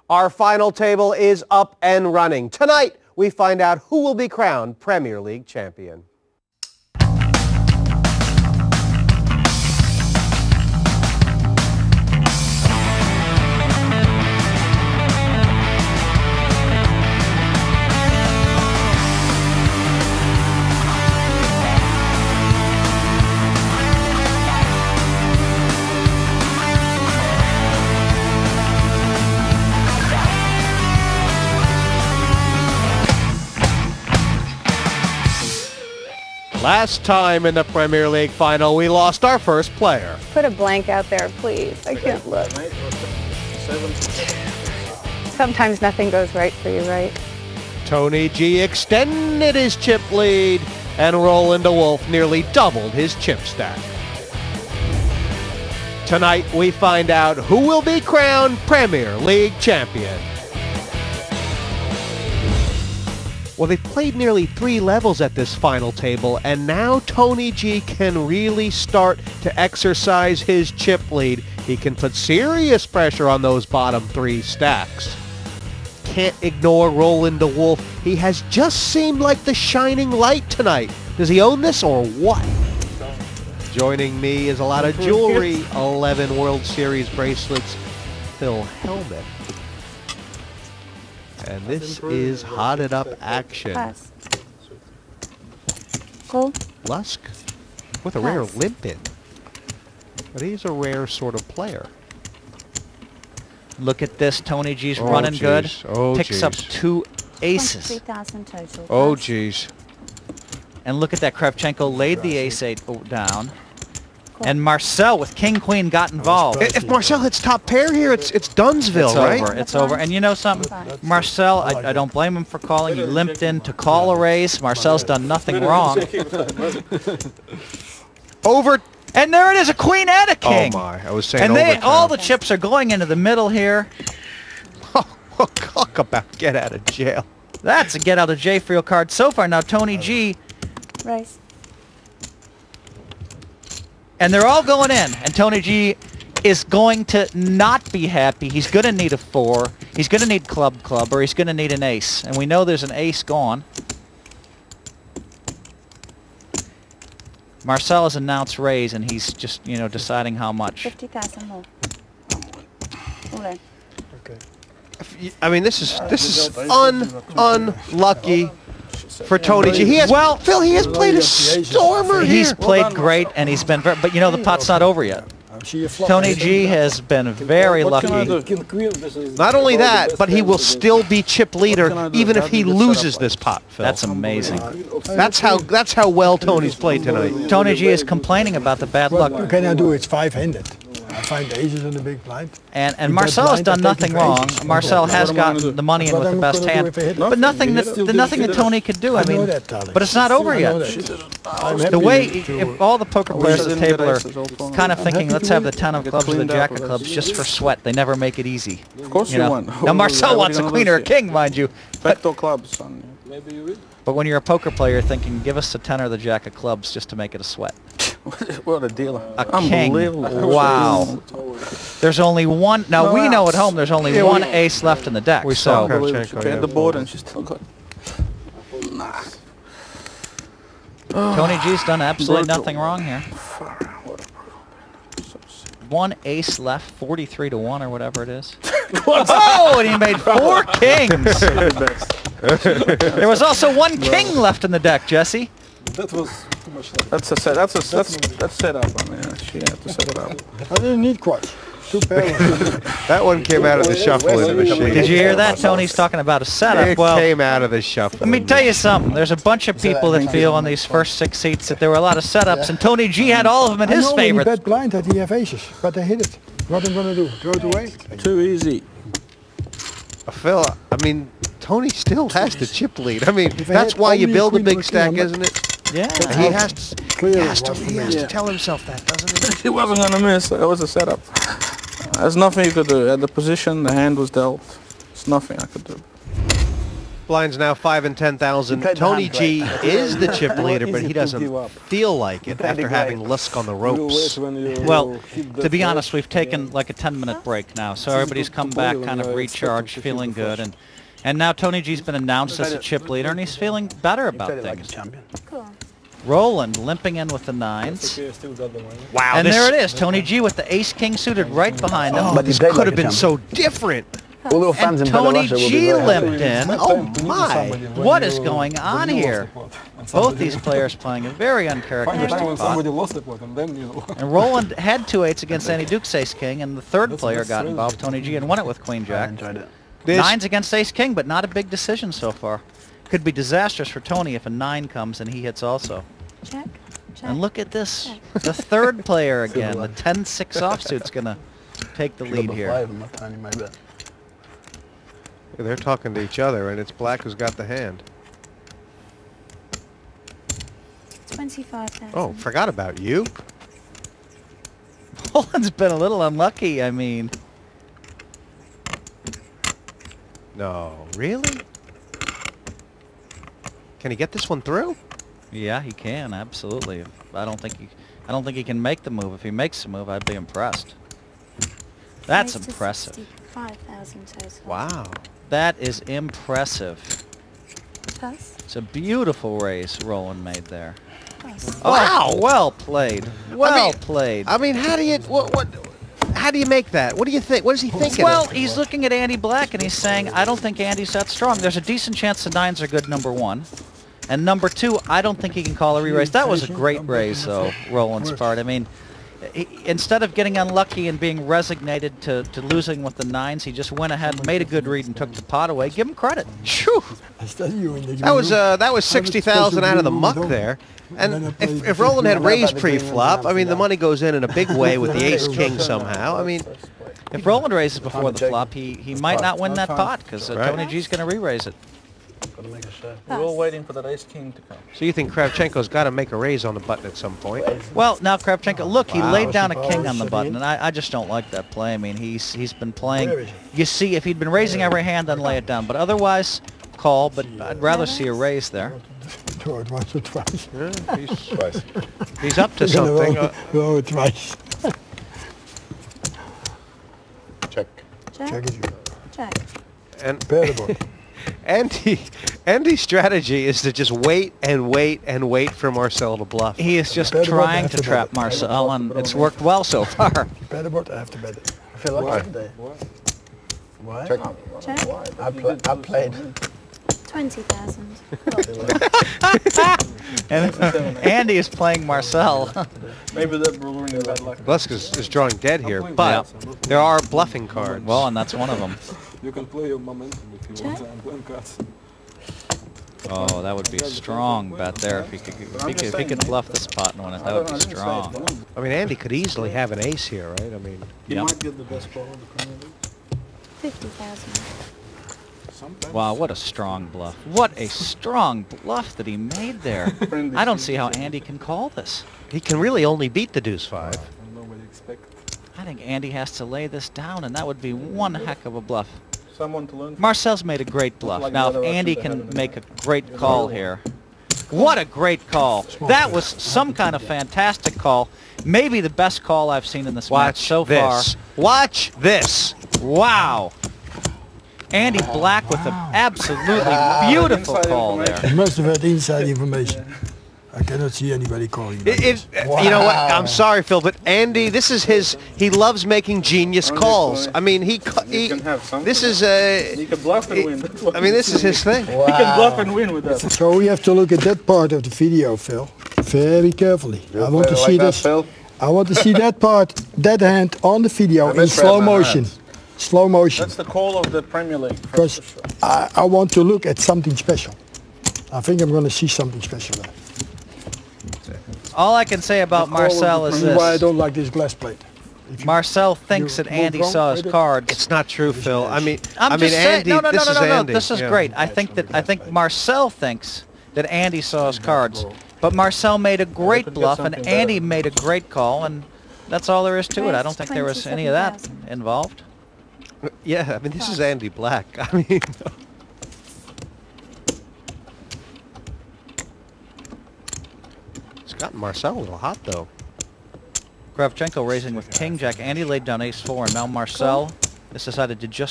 Our final table is up and running. Tonight, we find out who will be crowned Premier League champion. Last time in the Premier League final, we lost our first player. Put a blank out there, please. I can't look. Sometimes nothing goes right for you, right? Tony G extended his chip lead, and Roland de Wolf nearly doubled his chip stack. Tonight, we find out who will be crowned Premier League champion. Well, they've played nearly 3 levels at this final table, and now Tony G can really start to exercise his chip lead. He can put serious pressure on those bottom 3 stacks. Can't ignore Roland de Wolf. He has just seemed like the shining light tonight. Does he own this or what? Joining me is a lot of jewelry, 11 World Series bracelets, Phil helmet. And this is hotted up action. Pass. Go. Lusk with a rare limp in. But he's a rare sort of player. Look at this. Tony G's running good. Picks up 2 aces. 23,000 total. Oh, geez. And look at that. Kravchenko laid the ace-8 down. And Marcel with King-Queen got involved. If Marcel hits top pair here, it's Dunsville, right? It's over. And you know something? Marcel, I don't blame him for calling. He limped in to call a raise. Marcel's done nothing wrong. Over. And there it is, a queen and a king. Oh, my. I was saying and all the chips are going into the middle here. Talk about get out of jail. That's a get out of jail for your card so far. Now, Tony G. Raise. And they're all going in, and Tony G is going to not be happy. He's going to need a 4. He's going to need club, or he's going to need an ace. And we know there's an ace gone. Marcel has announced raise, and he's just, you know, deciding how much. 50,000 more. All in. Okay. I mean, this is unlucky for Tony G. He has, well, Phil, he has played a stormer here. He's played great, and he's been very, but you know, the pot's not over yet. Tony G has been very lucky. Not only that, but he will still be chip leader even if he loses this pot, Phil. That's amazing. That's how well Tony's played tonight. Tony G is complaining about the bad luck. What can I do? It's 5-handed. I find aces in the big blind. And Marcel has done nothing wrong. Marcel has gotten the money in with the best hand, but nothing that Tony could do. I mean, but it's not over yet. The way, if all the poker players at the table are kind of thinking, let's have the 10 of clubs or the jack of clubs just for sweat. They never make it easy. Of course you want. Now Marcel wants a queen or a king, mind you. Backdoor clubs. But when you're a poker player, you're thinking, give us the 10 or the jack of clubs just to make it a sweat. What a dealer. A king. Wow. There's only one. Now, we know at home there's only one ace left in the deck. We saw Kravchenko at the board and she's still good. Nah. Tony G's done absolutely nothing wrong here. 1 ace left, 43 to 1 or whatever it is. Oh, and he made 4 kings. There was also 1 king left in the deck, Jesse. That was too much. That's a set. That's set up. I mean, she had to set it up. I didn't need quite. 2 pairs. That one came out of the shuffle in the machine. Did you hear that? Tony's talking about a setup. It well, came out of the shuffle. Let me tell you something. There's a bunch of people that feel on these first 6 seats that there were a lot of setups, and Tony G had all of them in his favor. I bet blind that he have aces, but I hit it. What am I going to do? Throw it away? Too easy. Phil, I mean, Tony still has the chip lead. I mean, that's why you build a big stack, isn't it? Yeah. He has to tell himself that, doesn't he? He wasn't going to miss. It was a setup. There's nothing you could do. At the position, the hand was dealt. There's nothing I could do. Blinds now 5 and 10,000. Tony G is the chip leader, but he doesn't feel like it after having Lusk on the ropes. Well, to be honest, we've taken like a 10-minute break now, so everybody's come back kind of recharged, feeling good, and now Tony G's been announced as a chip leader, and he's feeling better about things. Cool. Roland limping in with the 9s. Wow, And there it is, Tony G with the ace-king suited right behind him. But this could have been so different. And Tony G limped in. Oh my! What is going on here? Both these players playing a very uncharacteristic pot. And Roland had 2 8s against Andy Duke's ace-king, and the third player got involved, Tony G, and won it with queen-jack. 9s against ace-king, but not a big decision so far. Could be disastrous for Tony if a 9 comes and he hits also. Check. Check. And look at this, the third player again. The 10-6 offsuit's going to take the lead here. They're talking to each other, and it's Black who's got the hand. 25,000. Oh, forgot about you. Roland's been a little unlucky, I mean. No, really? Can he get this one through? Yeah, he can, absolutely. I don't think he can make the move. If he makes the move, I'd be impressed. That's Raised to impressive. 65,000 total. Wow. That is impressive. Plus. It's a beautiful raise Roland made there. Plus. Oh, Wow. well played. Well played. I mean, how do you how do you make that? What do you think? What is he thinking? Well, he's looking at Andy Black and he's saying, I don't think Andy's that strong. There's a decent chance the 9s are good, number 1. And number 2, I don't think he can call a re-raise. That was a great raise, though, Roland's part. I mean, instead of getting unlucky and being resignated to losing with the 9s, he just went ahead and made a good read and took the pot away. Give him credit. Phew. That was 60,000 out of the muck there. And if Roland had raised pre-flop, I mean, the money goes in a big way with the ace-king somehow. I mean, if Roland raises before the flop, he might not win that pot because Tony G's going to re-raise it. We're all waiting for that ace-king to come. so you think Kravchenko's got to make a raise on the button at some point? Well, now Kravchenko, look, he laid down a king on the button, and I just don't like that play. I mean, he's been playing. You see, if he'd been raising every hand, then lay it down. But otherwise, call. But I'd rather see a raise there. Once or twice. Yeah, he's up to something. Roll twice. Check. Check. Check. And Pair the board. Andy's strategy is to just wait and wait and wait for Marcel to bluff. He is just trying to trap Marcel, and it's worked well so far. Bet the board, I have to bet it. I feel lucky today. Why? Check. Check. I played. 20,000. And Andy is playing Marcel. Maybe that will bring bad luck. Lusk is drawing dead here, but there are bluffing cards. Well, and that's one of them. You can play your momentum if you want and blank cards. Oh, that would be a strong bet there if he could bluff this pot and win it. That would be strong. I mean, Andy could easily have an ace here, right? I mean, He might get the best call in the Premier League. 50,000. Sometimes. Wow, what a strong bluff. What a strong bluff that he made there. I don't see how Andy can call this. he can really only beat the deuce 5. I don't know what you expect. I think Andy has to lay this down, and that would be one heck of a bluff. Someone to learn from. Marcel's made a great bluff. Now, if Andy can make a great call here. What a great call. That was some kind of fantastic call. Maybe the best call I've seen in this match so far. Watch this. Wow. Andy Black with an absolutely beautiful call there. He must have had inside information. I cannot see anybody calling. You know what? I'm sorry, Phil, but Andy, this is his. He loves making genius calls. I mean, this is He can bluff and win. I mean, this is his thing. He can bluff and win with that. So we have to look at that part of the video, Phil, very carefully. I want to see this. I want to see that part, that hand on the video in slow motion. Slow motion. That's the call of the Premier League. Because I want to look at something special. I think I'm going to see something special there. All I can say about Marcel is This is why I this. don't like this glass plate. Marcel thinks that Andy saw his cards. It's not true, Phil. I mean, I'm just saying, Andy. no, This is Andy. this is Yeah. great. I think Marcel thinks that Andy saw his cards, but Marcel made a great bluff and Andy made a great call, and that's all there is to it. I don't think there was any of that involved. Yeah, I mean, this is Andy Black. I mean, Got Marcel a little hot, though. Kravchenko raising with king jack. Andy laid down ace 4, and now Marcel has decided to just